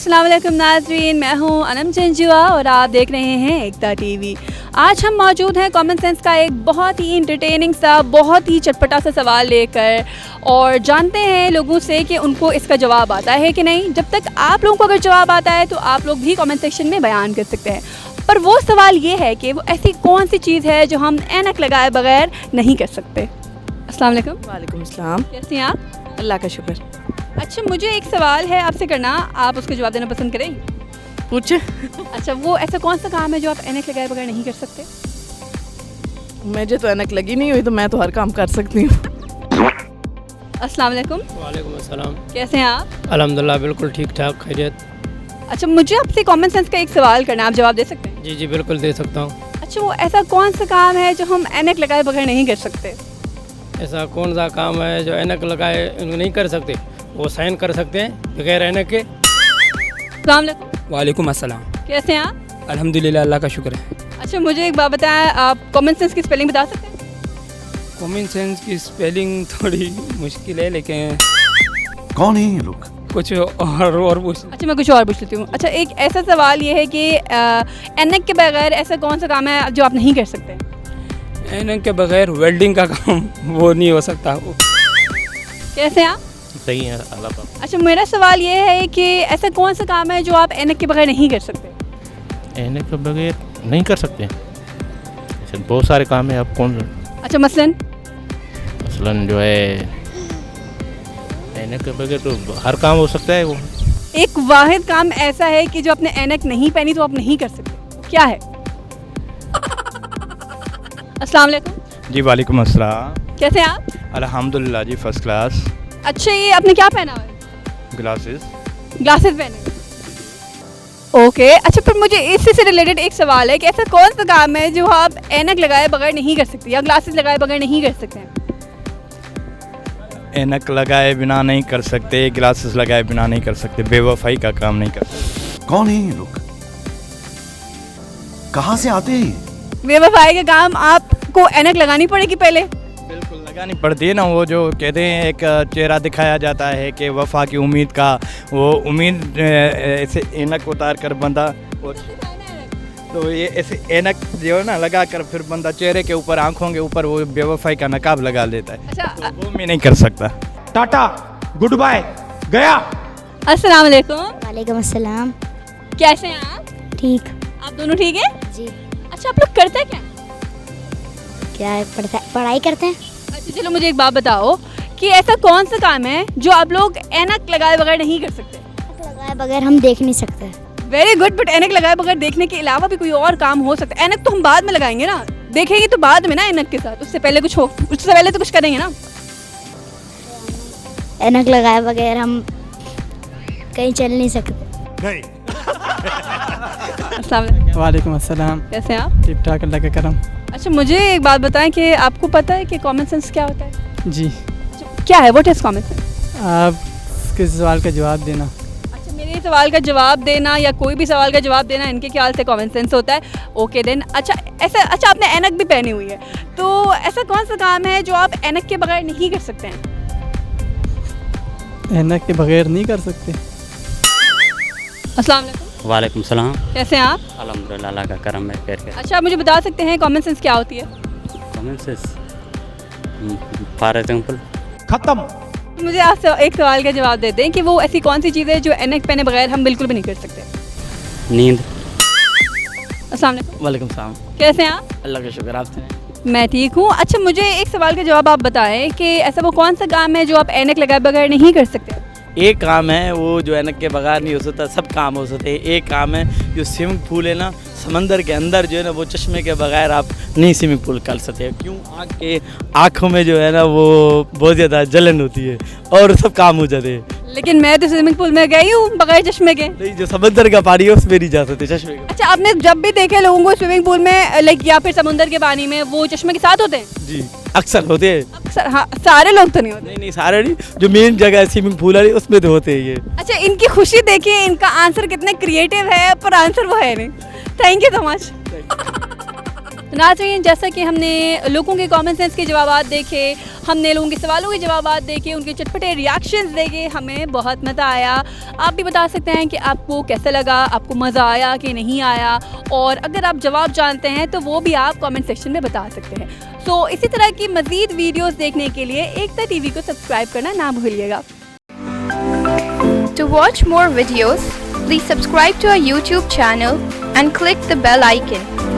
अस्सलाम वालेकुम नाज़रीन, मैं हूँ अनम जंजुआ और आप देख रहे हैं एकता टीवी। आज हम मौजूद हैं कॉमन सेंस का एक बहुत ही इंटरटेनिंग सा, बहुत ही चटपटा सा सवाल लेकर और जानते हैं लोगों से कि उनको इसका जवाब आता है कि नहीं। जब तक आप लोगों को अगर जवाब आता है तो आप लोग भी कमेंट सेक्शन में बयान कर सकते हैं। पर वो सवाल ये है कि वो ऐसी कौन सी चीज़ है जो हम ऐनक लगाए बगैर नहीं कर सकते। अस्सलाम वालेकुम। वालेकुम अस्सलाम। कैसी हैं आप? अल्लाह का शुक्र। अच्छा, मुझे एक सवाल है आपसे करना, आप उसका जवाब देना पसंद करें? पूछे। अच्छा, वो ऐसा कौन सा काम है जो आप ऐनक लगाए बगैर नहीं कर सकते? मुझे तो ऐनक लगी नहीं हुई तो मैं तो हर काम कर सकती हूँ। अस्सलाम वालेकुम। वालेकुम अस्सलाम। कैसे हैं आप? अल्हम्दुलिल्लाह बिल्कुल ठीक ठाक खैरियत। अच्छा, मुझे आपसे कॉमन सेंस का एक सवाल करना है, आप जवाब दे सकते हैं? जी जी बिल्कुल दे सकता हूँ। अच्छा, वो ऐसा कौन सा काम है जो हम ऐनक लगाए बगैर नहीं कर सकते? ऐसा कौन सा काम है जो ऐनक लगाए नहीं कर सकते? वो साइन कर सकते हैं बगैर ऐनक के। अस्सलाम वालेकुम। वालेकुम अस्सलाम। कैसे हैं आप? अल्हम्दुलिल्लाह अल्लाह का शुक्र है। अच्छा, मुझे एक बात बताएं, आप कॉमन सेंस की स्पेलिंग बता सकते हैं? कॉमन सेंस की स्पेलिंग थोड़ी मुश्किल है, लेकिन कौन है ये लोग? कुछ और पूछ। अच्छा, मैं कुछ और पूछ लेती हूँ। अच्छा, एक ऐसा सवाल ये है कि ऐनक के बगैर ऐसा कौन सा काम है जो आप नहीं कर सकते? ऐनक के बगैर वेल्डिंग का काम वो नहीं हो सकता। कैसे हैं आप? सही है अल्लाह पाक। अच्छा, मेरा सवाल ये है कि ऐसा कौन सा काम है जो आप ऐनक के बगैर नहीं कर सकते? ऐनक के बगैर नहीं कर सकते, ऐसे बहुत सारे काम है। आप कौन? अच्छा, मसलन मसलन जो है ऐनक के बगैर तो हर काम हो सकता है। वो एक वाहिद काम ऐसा है कि जो आपने ऐनक नहीं पहनी तो आप नहीं कर सकते, वो क्या है? अस्सलाम वालेकुम। जी वालेकुम अस्सलाम। कैसे हैं आप? अल्हम्दुलिल्लाह जी फर्स्ट क्लास। अच्छा, ये आपने क्या पहना हुआ है? ग्लासेस। ग्लासेस पहने हुए। ओके। अच्छा, फिर मुझे इससे से रिलेटेड एक सवाल है कि ऐसा कौन सा काम है जो आप ऐनक लगाए बगैर नहीं कर सकते या ग्लासेस लगाए बगैर नहीं कर सकते हैं? ऐनक लगाए बिना नहीं कर सकते, ग्लासेस लगाए बिना नहीं कर सकते, बेवफाई का काम नहीं कर सकते। कौन है ये लोग? कहाँ से आते हैं? बेवफाई का काम आपको ऐनक लगानी पड़ेगी पहले? बिल्कुल लगानी पड़ती है ना। वो जो कहते हैं एक चेहरा दिखाया जाता है कि वफा की उम्मीद का, वो उम्मीद ऐसे ऐनक उतार कर बंदा, तो ये ऐसे ऐनक जो है ना लगा कर फिर बंदा चेहरे के ऊपर, आंखों के ऊपर वो बेवफाई का नकाब लगा लेता है। अच्छा, तो वो मैं नहीं कर सकता। टाटा गुड बाय गया। अस्सलाम वालेकुम। वालेकुम अस्सलाम। कैसे हैं आप? ठीक। आप दोनों ठीक हैं? जी। अच्छा, आप लोग करते क्या? क्या है? पढ़ाई करते हैं। अच्छा, चलो मुझे एक बात बताओ कि ऐसा कौन सा काम है जो आप लोग ऐनक लगाए बगैर नहीं कर सकते? ऐनक लगाए बगैर हम देख नहीं सकते। वेरी गुड, बट ऐनक लगाए बगैर देखने के अलावा भी कोई और काम हो सकता है। ऐनक तो हम बाद में लगाएंगे ना, देखेंगे तो बाद में ना ऐनक के साथ, उससे पहले तो कुछ करेंगे ना। ऐनक लगाए बगैर हम कहीं चल नहीं सकते। नहीं। अस्सलाम वालेकुम। वालेकुम अस्सलाम। कैसे हैं आप? ठीक ठाक अल्लाह का करम। अच्छा, मुझे एक बात बताएं कि आपको पता है कि कॉमन सेंस क्या होता है? जी। क्या है, व्हाट इज कॉमन सेंस? आप किस सवाल का जवाब देना? अच्छा, मेरे सवाल का जवाब देना या कोई भी सवाल का जवाब देना इनके ख्याल से कॉमन सेंस होता है। Okay then. अच्छा, आपने ऐनक भी पहनी हुई है, तो ऐसा कौन सा काम है जो आप ऐनक के बगैर नहीं कर सकते हैं? ऐनक के बगैर नहीं कर सकते। अस्सलाम वालेकुम। वालेकुम सलाम। कैसे हैं आप? अल्हम्दुलिल्लाह अल्लाह का करम है खैर। अच्छा, आप मुझे बता सकते हैं कॉमन सेंस क्या होती है? कॉमन सेंस फॉर एग्जांपल खत्म। तो मुझे आप एक सवाल का जवाब दे दें कि वो ऐसी कौन सी चीज़ है जो ऐनक पहने बगैर हम बिल्कुल भी नहीं कर सकते? नींद। अस्सलाम वालेकुम। वालेकुम सलाम। कैसे हैं आप? अल्लाह का शुक्र। आप मैं ठीक हूँ। अच्छा, मुझे एक सवाल का जवाब आप बताएं कि ऐसा वो कौन सा काम है जो आप ऐनक लगाए बगैर नहीं कर सकते? एक काम है वो जो ऐनक के बगैर नहीं हो सकता, सब काम हो सकते हैं। एक काम है जो स्विमिंग पूल है ना, समंदर के अंदर जो है ना, वो चश्मे के बगैर आप नहीं स्विमिंग पूल कर सकते। क्यों? आँखों में जो है ना वो बहुत ज़्यादा जलन होती है और सब काम हो जाते हैं। लेकिन मैं तो स्विमिंग पूल में गई हूँ बगैर चश्मे के। नहीं, जो समंदर का पानी है उसमें नहीं जा सकते चश्मे के। अच्छा, आपने जब भी देखे लोगों को स्विमिंग पूल में लाइक या फिर समुंदर के पानी में, वो चश्मे के साथ होते हैं? जी अक्सर होते हैं। अक्सर? हाँ, सारे लोग तो नहीं होते। नहीं सारे नहीं, जो मेन जगह है स्विमिंग पूल वाली उसमें तो होते हैं ये। अच्छा, इनकी खुशी देखिए, इनका आंसर कितना क्रिएटिव है, पर आंसर वो है नहीं। Thank you so much. तो नाज़रीन, जैसा कि हमने लोगों के कॉमन सेंस के जवाब देखे, हमने लोगों के सवालों के जवाब देखे, उनके चटपटे रिएक्शंस देखे, हमें बहुत मज़ा आया। आप भी बता सकते हैं कि आपको कैसा लगा, आपको मज़ा आया कि नहीं आया, और अगर आप जवाब जानते हैं तो वो भी आप कमेंट सेक्शन में बता सकते हैं। सो इसी तरह की मज़ीद वीडियोस देखने के लिए एकता टीवी को सब्सक्राइब करना ना भूलिएगा। To watch more videos, please subscribe to our YouTube channel and click the bell icon.